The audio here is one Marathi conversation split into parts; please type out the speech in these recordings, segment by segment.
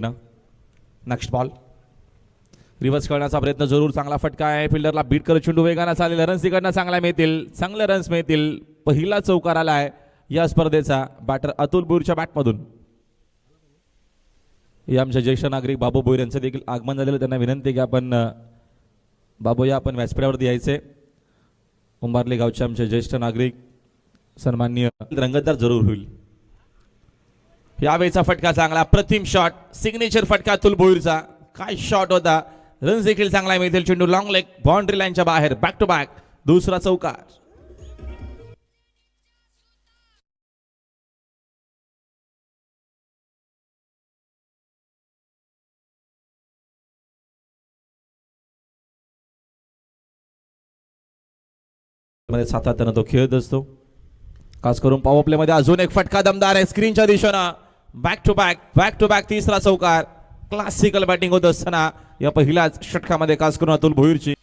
नेक्स्ट बॉल रिव्हर्स करण्याचा प्रयत्न जरूर. चांगला फटका आहे. फिल्डरला बीट करत चेंडू वेगाने चाललेला. रन्स तिकडनं चांगला मिळतील. चांगले रन्स मिळतील. पहिला चौकार आला आहे या स्पर्धेचा बॅटर अतुल भोईरच्या बॅटमधून. या आमच्या ज्येष्ठ नागरिक बाबू भोईर यांचं देखील आगमन झालेलं. त्यांना विनंती की आपण बाबू या आपण व्यासपीठावरती यायचे. उंबारले गावचे आमचे ज्येष्ठ नागरिक सन्माननीय रंगतदार जरूर होईल. यावेळेचा फटका चांगला. प्रतिम शॉट. सिग्नेचर फटका अतुल भोईरचा. काय शॉट होता. रन्स देखील चांगला मिळतील. चेंडू लॉंग लेग बाउंड्री लाईनच्या बाहेर. बॅक टू बॅक दुसरा चौकार. मध्ये सातत्यानं तो खेळत असतो. खास करून पॉवर प्ले मध्ये अजून एक फटका दमदार आहे स्क्रीनच्या दिशेनं. बॅक टू बॅक तिसरा चौकार. क्लासिकल बॅटिंग होत असताना या पहिल्याच षटकामध्ये खास करून अतुल भोईरची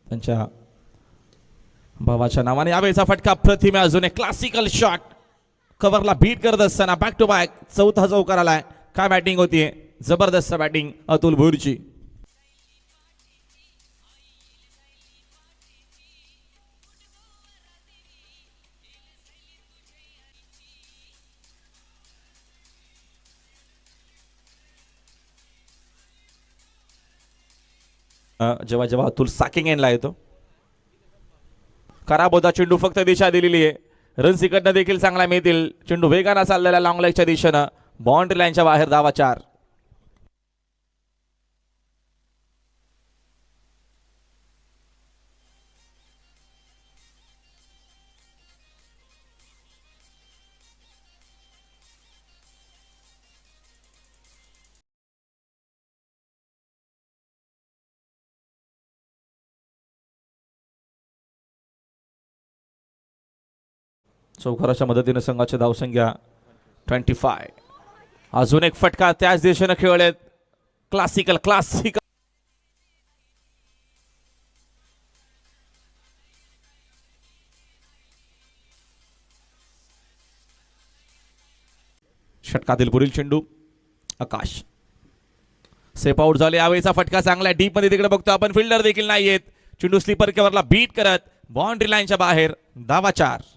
त्यांच्या भावाच्या नावाने. यावेळेचा फटका प्रतिमे. अजून एक क्लासिकल शॉट. कव्हरला बीट करत असताना बॅक टू बॅक चौथा चौकार आलाय. काय बॅटिंग होतीये. जबरदस्त बॅटिंग अतुल भोईरची. जेव्हा जेव्हा अतुल साकिंग एनला येतो. खराब होता चेंडू. फक्त दिशा दिलेली आहे. रन्स इकडनं देखील चांगला मिळतील. चेंडू वेगानं चाललेला लॉंग लेगच्या दिशेनं. बाउंड्री लाईनच्या बाहेर. धावा 4. चौकाराच्या मदतीने संघाची धावसंख्या 25. अजून एक फटका त्याच दिशेनं खेळलेत. क्लासिकल षटकातील पुढील चेंडू आकाश. सेप आउट झाले. यावेळीचा फटका चांगला. डीप मध्ये तिकडे बघतो आपण. फिल्डर देखील नाही येत. चेंडू स्लीपर कव्हरला बीट करत बाउंड्री लाईनच्या बाहेर. धावा 4.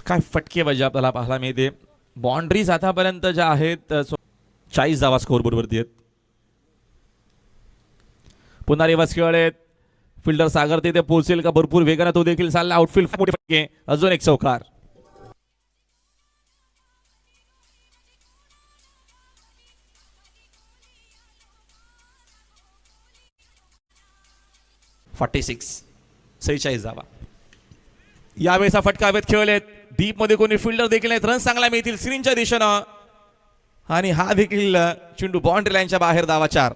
काय फटके पाहिजे आपल्याला पाहायला मिळते. बाउंड्रीज आतापर्यंत ज्या आहेत 40 धावा स्कोर बोर्डवरती आहेत. पुन्हा रिव्हर्स खेळलेत. फिल्डर सागर तिथे पोहोचेल का. भरपूर वेगाने तो देखील चालला. आउटफील्ड मोठे फटके. अजून एक चौकार. (46) 46 धावा. यावेळेचा फटका हवेत खेळलेत. डीप मध्ये कोणी फिल्डर देखील नाहीत. रन्स चांगला मिळतील स्क्रीनच्या दिशेनं. आणि हा देखील चेंडू बाउंड्री लाईनच्या बाहेर. धावा 4.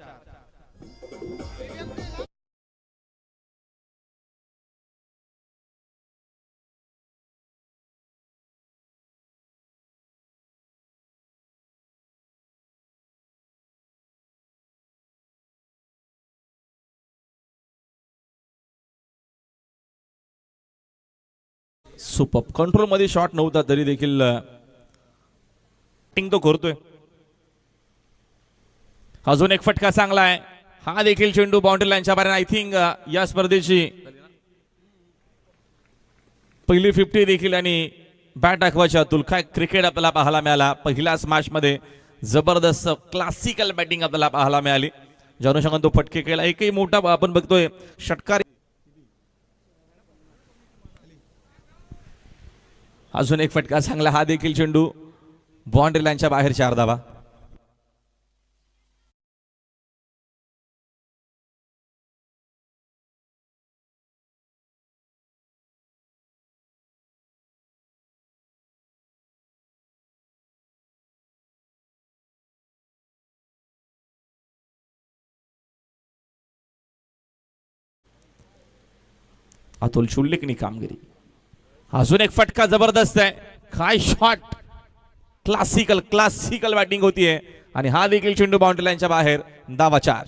सुपर कंट्रोल मध्ये शॉट नव्हता तरी देखील तो करतोय. अजून एक फटका चांगला आहे. हा देखील चेंडू बाउंड्री लाईनच्या बाहेर. आय थिंक या स्पर्धेची पहिली 50 देखील. आणि बॅट दाखवायची अतुल. काय क्रिकेट आपल्याला पाहायला मिळाला पहिल्याच मॅच मध्ये. जबरदस्त क्लासिकल बॅटिंग आपल्याला पाहायला मिळाली. ज्या अनुषंगाने तो फटके केला. एकही मोठा आपण बघतोय षटकार. अजून एक फटका चांगला. हा देखील चेंडू बाउंड्री लाईनच्या बाहेर. 4 धावा. अतुल शुल्लिकनी कामगिरी. अजून एक फटका जबरदस्त आहे. काय शॉट, क्लासिकल बॅटिंग होतीये आणि हा देखील चेंडू बाउंड्री लाईनच्या बाहेर. धावा 4.